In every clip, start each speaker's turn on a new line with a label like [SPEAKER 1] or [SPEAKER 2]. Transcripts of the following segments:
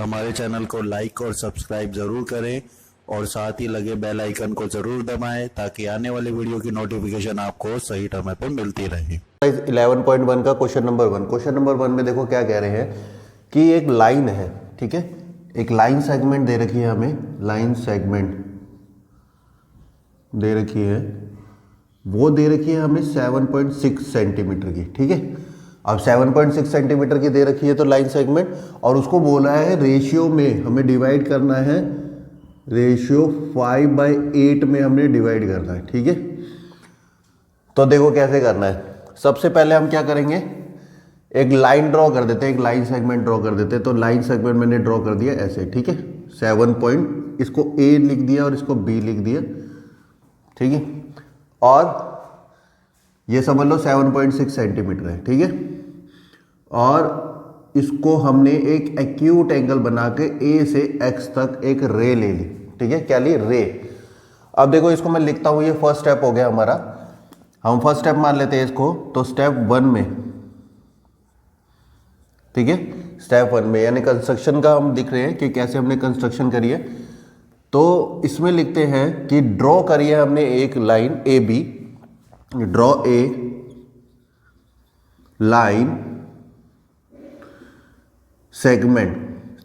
[SPEAKER 1] हमारे चैनल को लाइक और सब्सक्राइब जरूर करें और साथ ही लगे बेल आइकन को जरूर दबाएं ताकि आने वाले वीडियो की नोटिफिकेशन आपको सही समय पर मिलती रहे।
[SPEAKER 2] 11.1 का क्वेश्चन नंबर 1। क्वेश्चन नंबर 1 में देखो क्या कह रहे हैं कि एक लाइन है, ठीक है, एक लाइन सेगमेंट दे रखी है हमें, लाइन सेगमेंट दे रखी है, वो दे रखी है हमें 7.6 सेंटीमीटर की, ठीक है। अब 7.6 सेंटीमीटर की दे रखी है तो लाइन सेगमेंट, और उसको बोला है रेशियो में हमें डिवाइड करना है, रेशियो 5/8 में हमने डिवाइड करना है, ठीक है। तो देखो कैसे करना है। सबसे पहले हम क्या करेंगे, एक लाइन ड्रॉ कर देते हैं, एक लाइन सेगमेंट ड्रॉ कर देते हैं। तो लाइन सेगमेंट मैंने ड्रॉ कर दिया ऐसे, ठीक है। 7 पॉइंट, इसको ए लिख दिया और इसको बी लिख दिया, ठीक है। और ये समझ लो 7.6 सेंटीमीटर है, ठीक है। और इसको हमने एक एक्यूट एंगल बना के ए से एक्स तक एक रे ले ली, ठीक है। क्या ली? रे। अब देखो इसको मैं लिखता हूं, ये फर्स्ट स्टेप हो गया हमारा। हम फर्स्ट स्टेप मान लेते हैं इसको, तो स्टेप 1 में, ठीक है, स्टेप 1 में यानी कंस्ट्रक्शन का हम दिख रहे हैं कि कैसे हमने कंस्ट्रक्शन करी है। तो इसमें लिखते हैं कि ड्रॉ करी है हमने एक line A B, draw a line segment,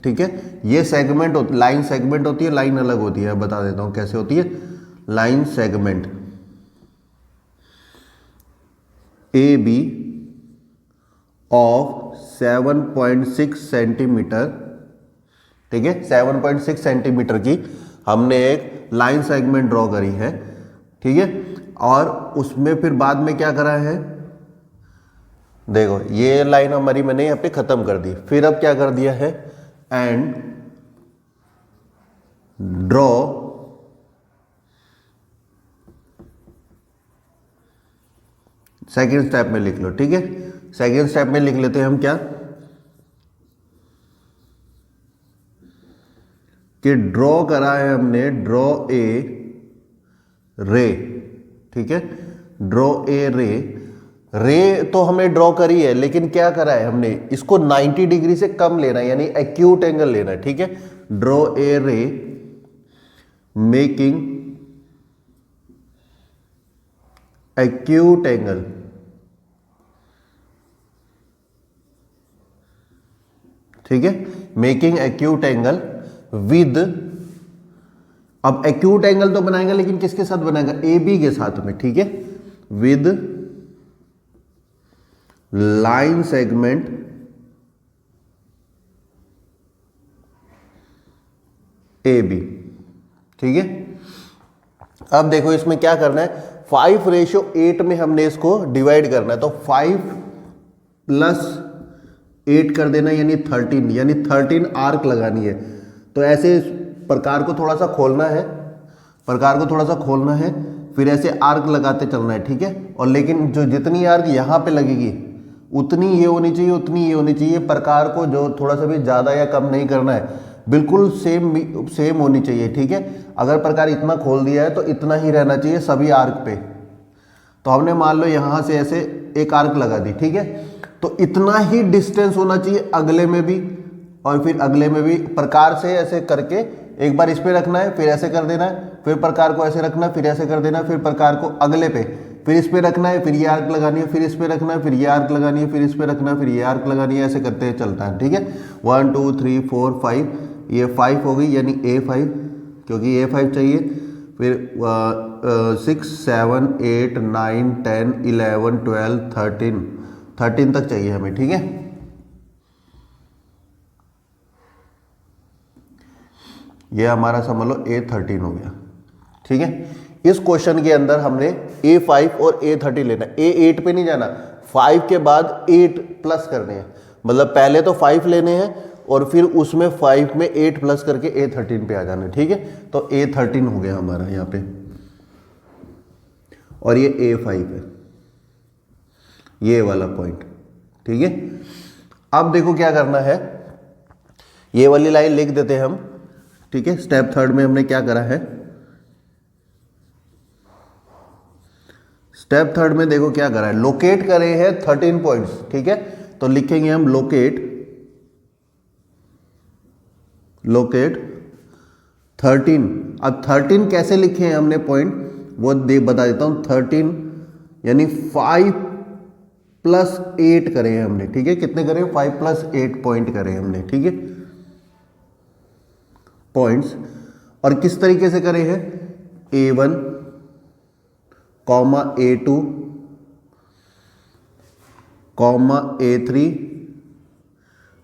[SPEAKER 2] ठीक है। ये सेगमेंट लाइन सेगमेंट होती है, लाइन अलग होती है। बता देता हूं कैसे होती है। Line segment A B of 7.6 centimetre, ठीक है, 7.6 सेंटीमीटर की हमने एक लाइन सेगमेंट ड्रॉ करी है, ठीक है। और उसमें फिर बाद में क्या करा है, देखो ये लाइन हमारी मैंने यहां पे खत्म कर दी। फिर अब क्या कर दिया है, एंड ड्रॉ सेकेंड स्टेप में लिख लो, ठीक है। सेकेंड स्टेप में लिख लेते हैं हम क्या, कि ड्रॉ करा है हमने, ड्रॉ ए रे, ठीक है, ड्रॉ ए रे। रे तो हमें ड्रॉ करी है, लेकिन क्या करा है हमने, इसको 90 डिग्री से कम लेना है, यानी एक्यूट एंगल लेना है, ठीक है। ड्रॉ ए रे मेकिंग एक्यूट एंगल, ठीक है, मेकिंग एक्यूट एंगल विद, अब एक्यूट एंगल तो बनाएगा लेकिन किसके साथ बनाएगा, ए बी के साथ में, ठीक है, with line segment A B, ठीक है। अब देखो इसमें क्या करना है, 5:8 में हमने इसको डिवाइड करना है। तो 5 + 8 कर देना, यानी 13, यानी 13 आर्क लगानी है। तो ऐसे प्रकार को थोड़ा सा खोलना है, प्रकार को थोड़ा सा खोलना है, फिर ऐसे आर्क लगाते चलना है, ठीक है। और लेकिन जो जितनी आर्क यहाँ पे लगेगी उतनी ये होनी चाहिए, उतनी ये होनी चाहिए। प्रकार को जो थोड़ा सा भी ज़्यादा या कम नहीं करना है, बिल्कुल सेम होनी चाहिए, ठीक है। अगर प्रकार इतना खोल दिया है तो इतना ही रहना चाहिए सभी आर्क पे। तो हमने मान लो यहाँ से ऐसे एक आर्क लगा दी, ठीक है। तो इतना ही डिस्टेंस होना चाहिए अगले में भी और फिर अगले में भी। प्रकार से ऐसे करके एक बार इस पे रखना है, फिर ऐसे कर देना है, फिर प्रकार को ऐसे रखना है, फिर ऐसे कर देना है, फिर प्रकार को अगले पे, फिर इस पे रखना है, फिर ये आर्क लगानी है, फिर इस पे रखना है, फिर ये आर्क लगानी है, फिर इस पे रखना है, फिर ये आर्क लगानी है। ऐसे करते चलता है, ठीक है। 1 2 3 4 5, ये 5 हो गई, यानी A5, क्योंकि A5 चाहिए। फिर 6 7 8 9 10 11 12 13 तक चाहिए हमें, ठीक है। ये हमारा समझ लो A13 हो गया, ठीक है। इस क्वेश्चन के अंदर हमने A5 और A30 लेना है। A8 पे नहीं जाना, 5 के बाद 8 प्लस करने हैं। मतलब पहले तो 5 लेने हैं और फिर उसमें 5 में 8 प्लस करके A13 पे आ जाना है, ठीक है। तो A13 हो गया हमारा यहाँ पे, और ये A5 है, ये वाला पॉइंट, ठीक है। अब देखो क्या करना है, ये वाली लाइन लिख देते हैं हम, ठीक है। स्टेप 3 में हमने क्या करा है, स्टेप 3 में देखो क्या करा है, लोकेट करे हैं 13 पॉइंट्स, ठीक है। तो लिखेंगे हम लोकेट लोकेट 13। अब 13 कैसे लिखे हैं हमने पॉइंट, वो बता देता हूं। 13 यानी 5 + 8 करे हैं हमने, ठीक है। कितने करे? 5 + 8 पॉइंट करे हैं हमने, ठीक है, पॉइंट्स। और किस तरीके से करे हैं? A1, A2, A3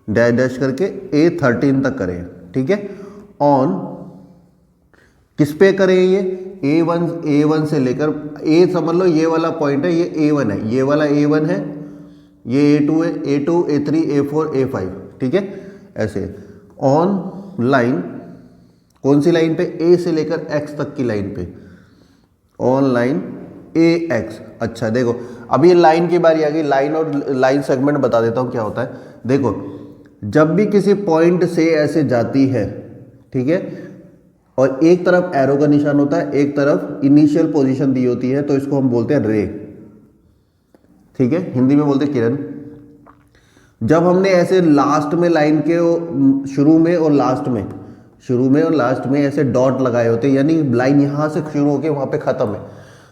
[SPEAKER 2] dash dash करके A13 तक करें, ठीक है। ऑन किस पे करें? ये A1 से लेकर A, समझ लो ये वाला पॉइंट है, ये A1 है, ये वाला A1 है, ये A2 है, A2, A3, A4, A5, ठीक है, ऐसे। ऑन लाइन, कौन सी लाइन पे? A से लेकर X तक की लाइन पे, ऑन लाइन AX। अच्छा देखो, अब ये लाइन की बारी आ गई। लाइन और लाइन सेगमेंट बता देता हूं क्या होता है। देखो, जब भी किसी पॉइंट से ऐसे जाती है, ठीक है, और एक तरफ एरो का निशान होता है, एक तरफ इनिशियल पोजीशन दी होती है, तो इसको हम बोलते हैं रे, ठीक है, हिंदी में बोलते हैं किरण। जब हमने ऐसे लास्ट में लाइन के शुरू में और लास्ट में ऐसे डॉट लगाए होते हैं, यानी लाइन यहां से शुरू होकर वहां पे खत्म है,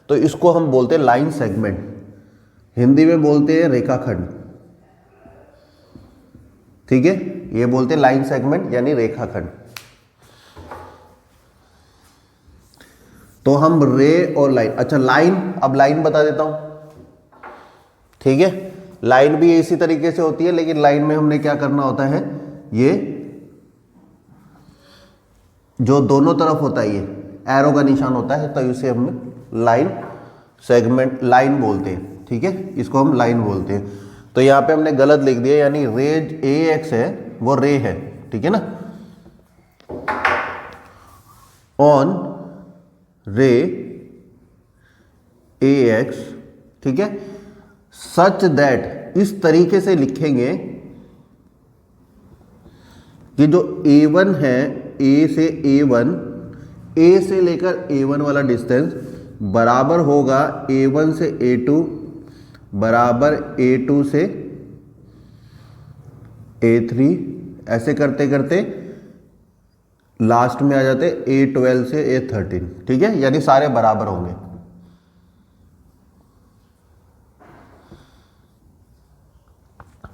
[SPEAKER 2] तो इसको हम बोलते हैं लाइन सेगमेंट, हिंदी में बोलते हैं रेखाखंड, ठीक है, ये बोलते हैं लाइन सेगमेंट यानी रेखाखंड। तो हम रे और लाइन, अच्छा लाइन, अब लाइन बता देता हूं, ठीक है। लाइन भी इसी तरीके से होती है, लेकिन लाइन में हमने क्या करना होता है, ये जो दोनों तरफ होता है ये एरो का निशान होता है, तो इसे हम लाइन सेगमेंट, लाइन बोलते हैं, ठीक है, इसको हम लाइन बोलते हैं। तो यहां पे हमने गलत लिख दिया, यानी रे AX है वो रे है, ठीक है ना। ऑन रे AX, ठीक है, सच दैट, इस तरीके से लिखेंगे कि जो A1 है, A से A1, A से लेकर A1 वाला डिस्टेंस बराबर होगा A1 से A2 बराबर A2 से A3, ऐसे करते करते लास्ट में आ जाते A12 से A13, ठीक है, यानी सारे बराबर होंगे।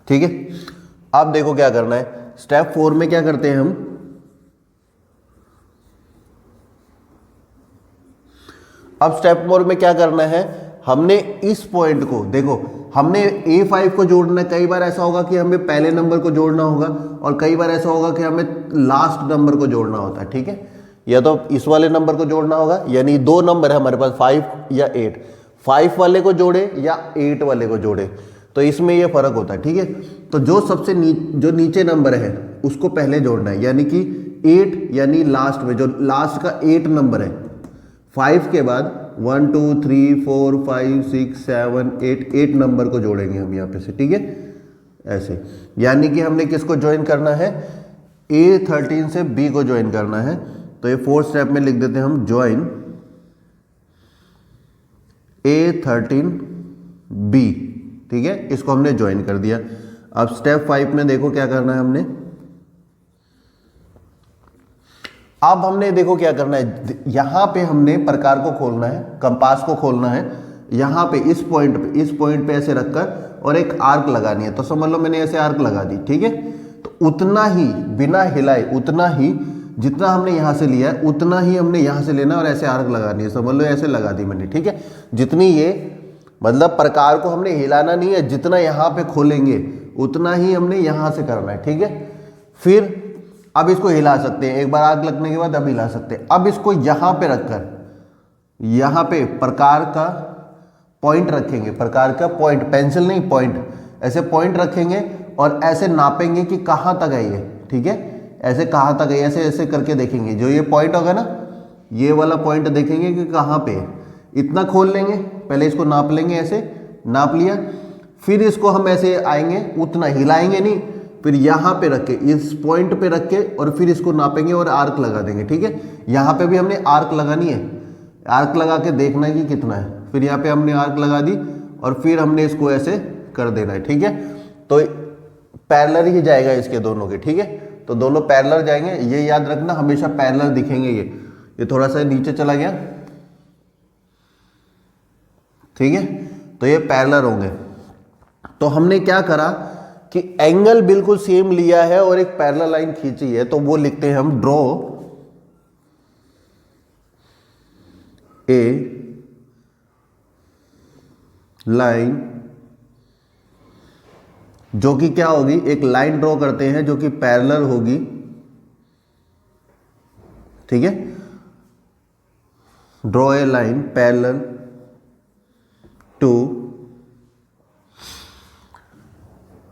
[SPEAKER 2] ठीक है, अब देखो क्या करना है। स्टेप 4 में क्या करते हैं हम, अब स्टेप 4 में क्या करना है, हमने इस पॉइंट को, देखो हमने A5 को जोड़ना है। कई बार ऐसा होगा कि हमें पहले नंबर को जोड़ना होगा, और कई बार ऐसा होगा कि हमें लास्ट नंबर को जोड़ना होता है, ठीक है। या तो इस वाले नंबर को जोड़ना होगा, यानी 2 नंबर है हमारे पास, 5 या 8, 5 वाले को जोड़े या 8 वाले को जोड़े, तो इसमें ये फर्क होता है, ठीक है। तो जो सबसे जो नीचे नंबर है उसको पहले जोड़ना है, यानी कि 8, यानी लास्ट में जो लास्ट का 8 नंबर है, 5 के बाद 1 2 3 4 5 6 7 8 नंबर को जोड़ेंगे हम यहाँ पे से, ठीक है, ऐसे। यानी कि हमने किसको ज्वाइन करना है, A13 से B को ज्वाइन करना है। तो ये 4th स्टेप में लिख देते हैं हम, ज्वाइन A13B, ठीक है, इसको हमने ज्वाइन कर दिया। अब स्टेप 5 में देखो क्या करना है हमने, अब हमने देखो क्या करना है, यहां पे हमने प्रकार को खोलना है, कंपास को खोलना है, यहां पे इस पॉइंट पे ऐसे रखकर और एक आर्क लगानी है। तो समझ लो मैंने ऐसे आर्क लगा दी, ठीक है। तो उतना ही बिना हिलाए, उतना ही जितना हमने यहां से लिया है उतना ही हमने यहां से लेना है और ऐसे आर्क लगानी है। समझ लो ऐसे लगा दी मैंने, ठीक है। जितनी ये मतलब प्रकार को हमने हिलाना नहीं है, जितना यहां पे खोलेंगे उतना ही हमने यहां से करना है, ठीक है। फिर अब इसको हिला सकते हैं, एक बार आग लगने के बाद अब हिला सकते हैं। अब इसको यहां पे रखकर, यहां पे प्रकार का पॉइंट रखेंगे, प्रकार का पॉइंट, पेंसिल नहीं पॉइंट, ऐसे पॉइंट रखेंगे और ऐसे नापेंगे कि कहां तक है ये, ठीक है, ऐसे कहां तक है, ऐसे ऐसे करके देखेंगे। जो ये पॉइंट होगा ना, ये वाला पॉइंट देखेंगे कि कहां पे है, इतना खोल लेंगे, पहले इसको नाप लेंगे, ऐसे नाप लिया, फिर इसको हम ऐसे आएंगे, उतना हिलाएंगे नहीं, फिर यहां पे रख के, इस पॉइंट पे रख के और फिर इसको नापेंगे और आर्क लगा देंगे, ठीक है। यहां पे भी हमने आर्क लगानी है, आर्क लगा के देखना है कि कितना है, फिर यहाँ पे हमने आर्क लगा दी और फिर हमने इसको ऐसे कर देना है, ठीक है। तो पैरेलल ही जाएगा इसके दोनों के, ठीक है। तो दोनों पैरेलल जाएंगे। ये याद रखना, हमेशा पैरेलल दिखेंगे। ये थोड़ा सा नीचे चला गया, ठीक है, तो ये पैरेलल होंगे। तो हमने क्या करा कि एंगल बिल्कुल सेम लिया है और एक पैरेलल लाइन खींची है, तो वो लिखते हैं हम ड्रॉ ए लाइन, जो कि क्या होगी, एक लाइन ड्रॉ करते हैं जो कि पैरेलल होगी, ठीक है। Draw a line parallel to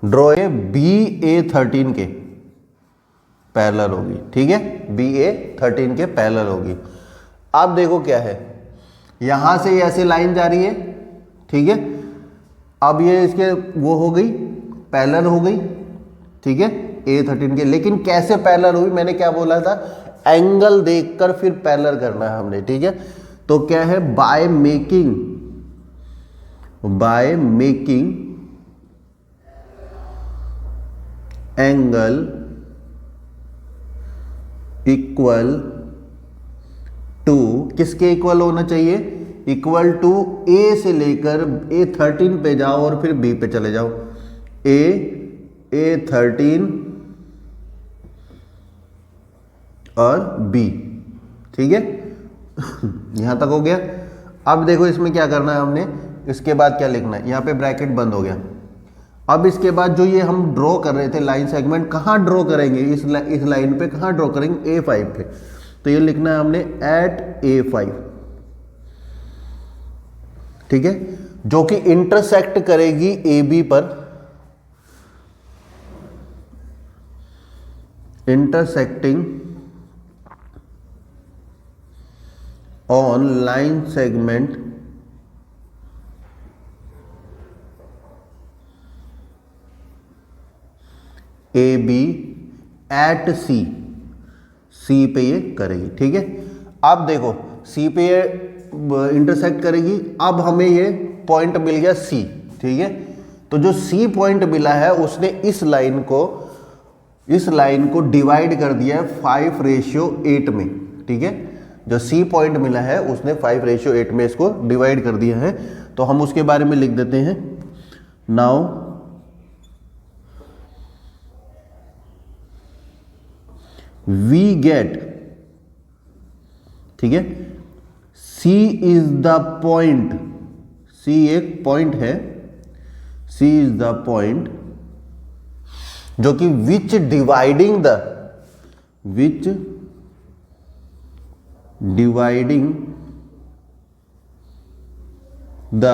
[SPEAKER 2] draw a BA13 के पैरेलल होगी, ठीक है, BA13 के पैरेलल होगी। अब देखो क्या है, यहां से ऐसे लाइन जा रही है, ठीक है। अब ये इसके वो हो गई, पैरेलल हो गई, ठीक है, A13 के। लेकिन कैसे पैरेलल हुई, मैंने क्या बोला था, एंगल देखकर फिर पैरेलल करना है हमने, ठीक है। तो क्या है, by making angle equal to, किसके इक्वल होना चाहिए, इक्वल टू ए से लेकर A13 पे जाओ और फिर B पे चले जाओ, A13 और B, ठीक है। यहां तक हो गया। अब देखो इसमें क्या करना है हमने, इसके बाद क्या लिखना है, यहां पे ब्रैकेट बंद हो गया। अब इसके बाद जो ये हम ड्रॉ कर रहे थे लाइन सेगमेंट, कहां ड्रॉ करेंगे, इस लाइन पे कहां ड्रॉ करेंगे, A5 पे। तो ये लिखना है हमने एट A5, ठीक है, जो कि इंटरसेक्ट करेगी AB पर, intersecting on line segment AB at C पे ये करेगी, ठीक है। अब देखो C पे ये इंटरसेक्ट करेगी। अब हमें ये पॉइंट मिल गया C, ठीक है। तो जो C पॉइंट मिला है उसने इस लाइन को डिवाइड कर दिया है 5:8 में, ठीक है। जो C पॉइंट मिला है उसने 5:8 में इसको डिवाइड कर दिया है। तो हम उसके बारे में लिख देते हैं, नाउ वी गेट, ठीक है, C is the point, C एक पॉइंट है, C इज द पॉइंट जो कि which dividing the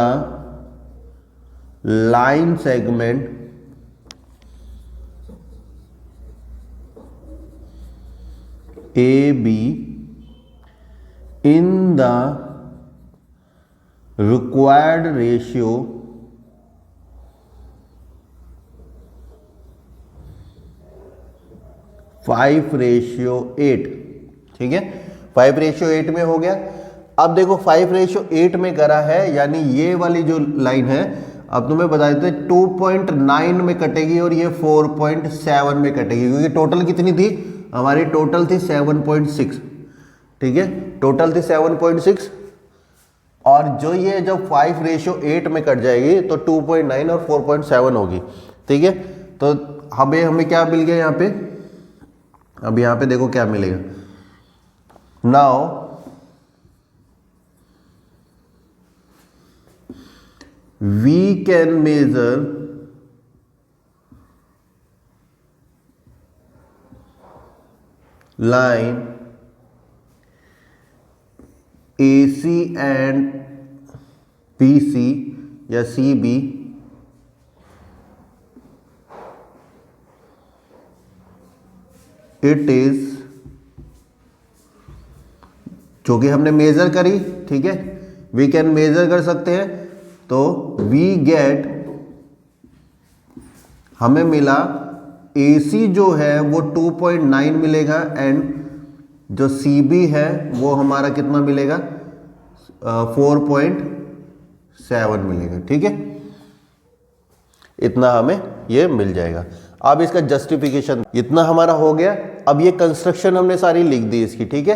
[SPEAKER 2] line segment AB in the required ratio 5:8, ठीक है। 5:8 में हो गया। अब देखो 5:8 में करा है, यानी ये वाली जो लाइन है, अब तुम्हें बता देते 2.9 में कटेगी और ये 4.7 में कटेगी, क्योंकि टोटल कितनी थी हमारी, टोटल थी 7.6, ठीक है, टोटल थी 7.6। और जो ये जब 5:8 में कट जाएगी तो 2.9 और 4.7 होगी, ठीक है। तो हमें क्या मिल गया यहाँ पे, अब यहाँ पे देखो क्या मिलेगा, now we can measure line AC and BC या CB इट इज, जो कि हमने मेजर करी, ठीक है, वी कैन मेजर कर सकते हैं। तो वी गेट, हमें मिला AC जो है वो 2.9 मिलेगा एंड जो CB है वो हमारा कितना मिलेगा, 4.7 मिलेगा, ठीक है। इतना हमें ये मिल जाएगा। अब इसका जस्टिफिकेशन इतना हमारा हो गया। अब ये कंस्ट्रक्शन हमने सारी लिख दी इसकी, ठीक है।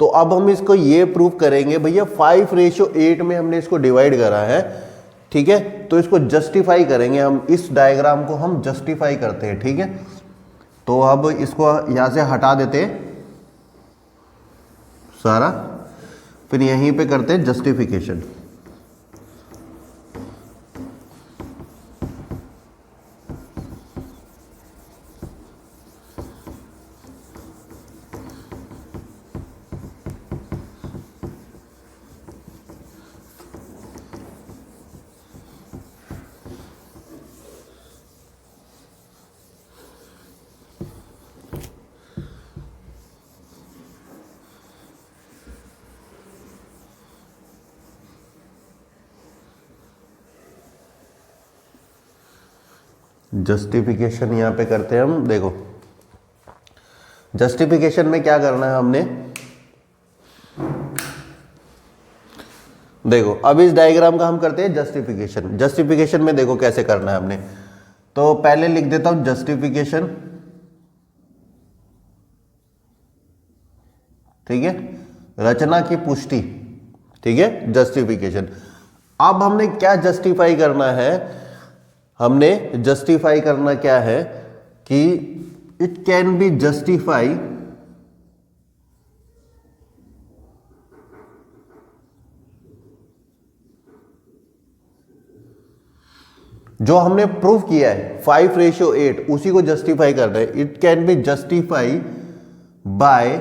[SPEAKER 2] तो अब हम इसको ये प्रूव करेंगे भैया 5:8 में हमने इसको डिवाइड करा है, ठीक है। तो इसको जस्टिफाई करेंगे हम, इस डायग्राम को हम जस्टिफाई करते हैं, ठीक है। तो अब इसको यहां से हटा देते हैं सारा, फिर यहीं पे करते हैं जस्टिफिकेशन। जस्टिफिकेशन यहां पे करते हैं हम। देखो जस्टिफिकेशन में क्या करना है हमने, देखो अब इस डायग्राम का हम करते हैं जस्टिफिकेशन। जस्टिफिकेशन में देखो कैसे करना है हमने। तो पहले लिख देता हूं जस्टिफिकेशन, ठीक है, रचना की पुष्टि, ठीक है, जस्टिफिकेशन। अब हमने क्या जस्टिफाई करना है, हमने जस्टिफाई करना क्या है कि इट कैन बी जस्टिफाई जो हमने प्रूव किया है 5:8 उसी को जस्टिफाई करना है। It can be justify by,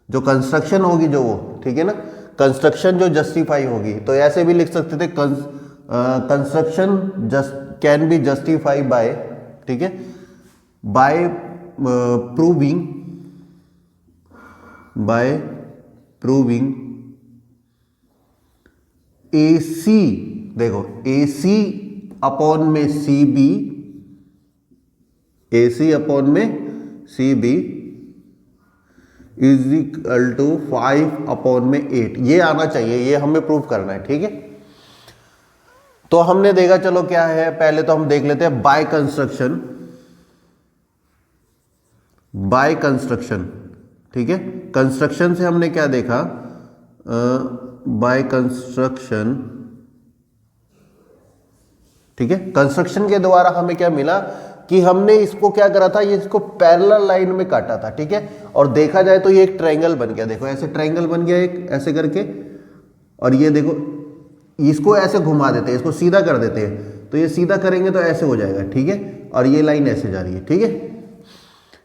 [SPEAKER 2] जो कंस्ट्रक्शन होगी जो वो, ठीक है ना, कंस्ट्रक्शन जो जस्टिफाई होगी। तो ऐसे भी लिख सकते थे construction just can be justify by, ठीक है, बाय प्रूविंग AC, देखो AC अपॉन में CB, AC अपॉन में CB इज इक्वल टू 5/8। ये आना चाहिए, ये हमें प्रूव करना है, ठीक है। तो हमने देखा, चलो क्या है, पहले तो हम देख लेते हैं बाय कंस्ट्रक्शन, ठीक है। कंस्ट्रक्शन से हमने क्या देखा, बाय कंस्ट्रक्शन, ठीक है। कंस्ट्रक्शन के द्वारा हमें क्या मिला कि हमने इसको क्या करा था, ये इसको पैरेलल लाइन में काटा था, ठीक है। और देखा जाए तो ये एक ट्रायंगल बन गया, देखो ऐसे ट्रायंगल बन गया एक ऐसे करके, और ये देखो इसको ऐसे घुमा देते हैं, इसको सीधा कर देते हैं, तो ये सीधा करेंगे तो ऐसे हो जाएगा, ठीक है। और ये लाइन ऐसे जा रही है, ठीक है।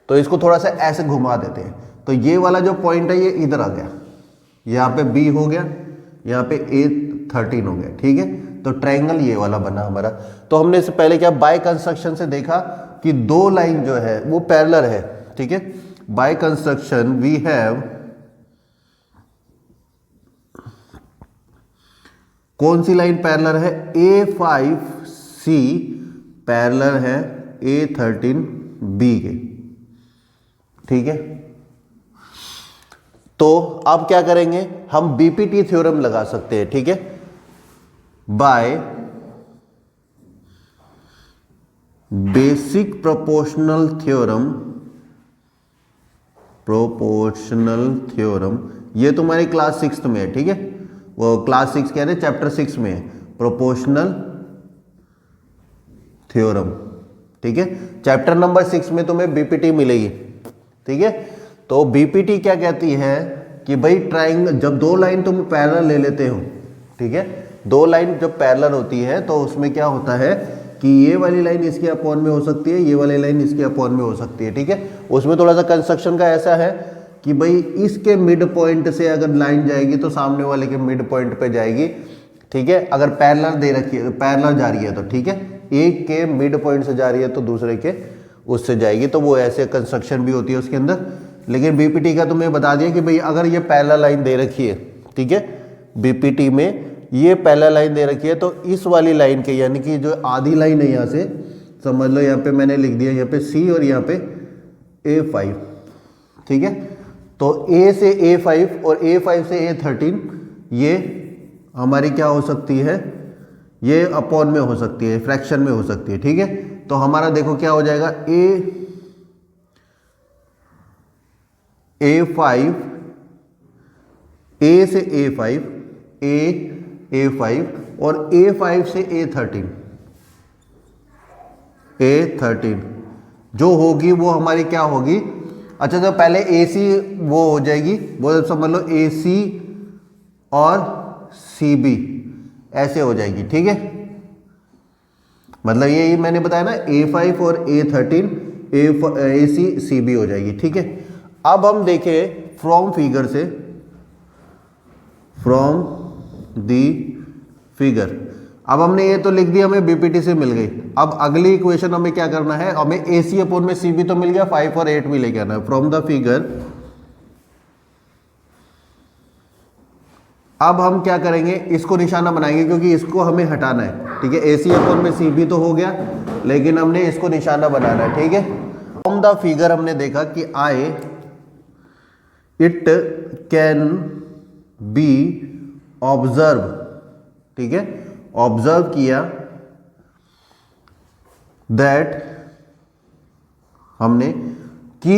[SPEAKER 2] तो इसको थोड़ा सा ऐसे घुमा देते हैं, तो ये वाला जो पॉइंट है ये इधर आ गया, यहाँ पे B हो गया, यहाँ पे A13 हो गया, ठीक है। तो ट्रायंगल ये वाला बना हमारा। तो हमने इससे पहले क्या बाय कंस्ट्रक्शन से देखा कि दो लाइन जो है वो पैरेलल है, ठीक है। बाय कंस्ट्रक्शन वी हैव, कौन सी लाइन पैरेलल है, A5C पैरेलल है A13B के, ठीक है। तो अब क्या करेंगे हम, BPT थ्योरम लगा सकते हैं, ठीक है, बाय बेसिक प्रोपोर्शनल थ्योरम, ये तुम्हारी क्लास 6 में है, ठीक है। वो क्लास 6 कह रहे चैप्टर 6 में है, प्रोपोर्शनल थ्योरम, ठीक है। चैप्टर नंबर 6 में तुम्हें BPT मिलेगी, ठीक है। तो BPT क्या कहती है कि भाई ट्रायंगल, जब दो लाइन तुम पैरेलल ले लेते हो, ठीक है, दो लाइन जब पैरेलल होती है तो उसमें क्या होता है कि ये वाली लाइन इसके अपॉन में हो सकती है, ये वाली लाइन इसके अपॉन में हो सकती है, ठीक है। उसमें थोड़ा सा कंस्ट्रक्शन का ऐसा है कि भाई इसके मिड पॉइंट से अगर लाइन जाएगी तो सामने वाले के मिड पॉइंट पे जाएगी, ठीक है। अगर पैरेलल दे रखी है, पैरेलल जा रही है तो ठीक है, एक के मिड पॉइंट से जा रही है तो दूसरे के उससे जाएगी, तो वो ऐसे कंस्ट्रक्शन भी होती है उसके अंदर। लेकिन BPT का तुम्हें बता दिया कि भाई अगर ये पैरेलल लाइन दे रखी है, ठीक है, BPT में ये पैरेलल लाइन दे रखी है, तो इस वाली लाइन के, यानी कि जो आधी लाइन है यहाँ से समझ लो, यहाँ पे मैंने लिख दिया, यहाँ पे C और यहाँ पे A5, ठीक है। तो A से A5 और A5 से A13 ये हमारी क्या हो सकती है, ये अपॉन में हो सकती है, फ्रैक्शन में हो सकती है, ठीक है। तो हमारा देखो क्या हो जाएगा, A5, A से A5, A5 और A5 से A13 जो होगी वो हमारी क्या होगी। अच्छा तो पहले AC वो हो जाएगी, वो समझ लो AC और CB ऐसे हो जाएगी, ठीक है। मतलब यही मैंने बताया ना, A5 और A13 AC CB हो जाएगी, ठीक है। अब हम देखें फ्रॉम फिगर से, फ्रॉम दी फिगर, अब हमने ये तो लिख दिया, हमें BPT से मिल गई। अब अगली इक्वेशन हमें क्या करना है, हमें AC अपॉन में CB तो मिल गया, 5 और 8 भी लेके आना है फ्रॉम द फिगर। अब हम क्या करेंगे, इसको निशाना बनाएंगे क्योंकि इसको हमें हटाना है, ठीक है। AC अपॉन में CB तो हो गया, लेकिन हमने इसको निशाना बनाना है, ठीक है। फ्रॉम द फिगर हमने देखा कि इट कैन बी ऑब्जर्व, ठीक है, ऑब्जर्व किया दैट हमने कि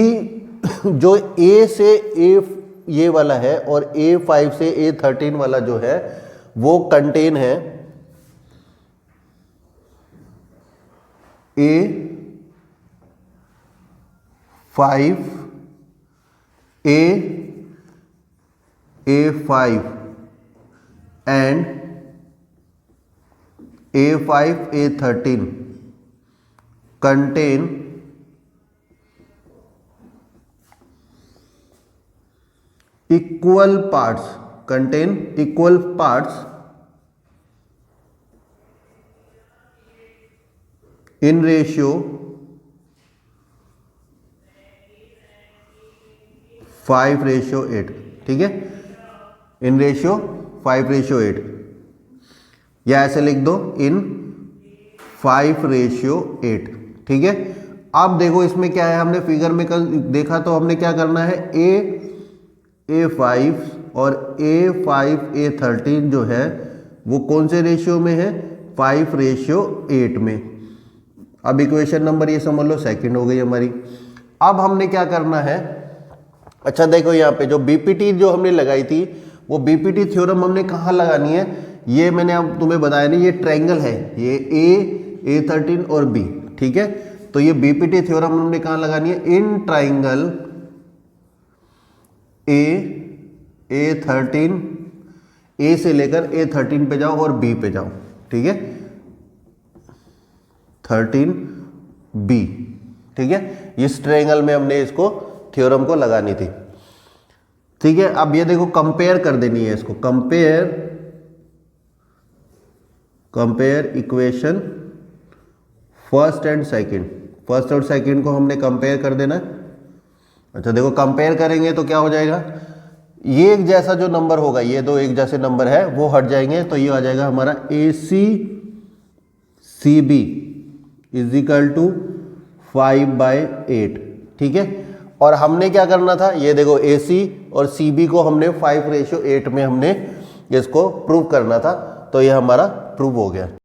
[SPEAKER 2] जो A से A ये वाला है और A5 से A13 वाला जो है वो कंटेन है A5 and A5 A13 contain equal parts, in ratio 5:8, ठीक है, इन रेशियो 5:8 या ऐसे लिख दो इन 5:8, ठीक है। अब देखो इसमें क्या है, हमने फिगर में कल देखा तो हमने क्या करना है, A5 और A5 A13 जो है वो कौन से रेशियो में है, 5:8 में। अब इक्वेशन नंबर ये समझ लो सेकंड हो गई हमारी। अब हमने क्या करना है, अच्छा देखो यहाँ पे जो BPT जो हमने लगाई थी वो BPT थ्योरम हमने कहाँ लगानी है, ये मैंने अब तुम्हें बताया नहीं, ये ट्रायंगल है, ये A13 और B, ठीक है। तो ये BPT थ्योरम हमने कहाँ लगानी है, इन ट्रायंगल A13, A से लेकर A13 पे जाओ और B पे जाओ, ठीक है, 13B, ठीक है। इस ट्रायंगल में हमने इसको थ्योरम को लगानी थी, ठीक है। अब ये देखो कंपेयर कर देनी है इसको, compare equation first and second, first और सेकंड को हमने कंपेयर कर देना है। अच्छा देखो कंपेयर करेंगे तो क्या हो जाएगा, ये एक जैसा जो नंबर होगा, ये दो एक जैसे नंबर है वो हट जाएंगे, तो ये आ जाएगा हमारा ACCB इज इक्वल टू 5/8, ठीक है। और हमने क्या करना था, ये देखो AC और CB को हमने 5:8 में हमने इसको प्रूव करना था, तो ये हमारा प्रूव हो गया।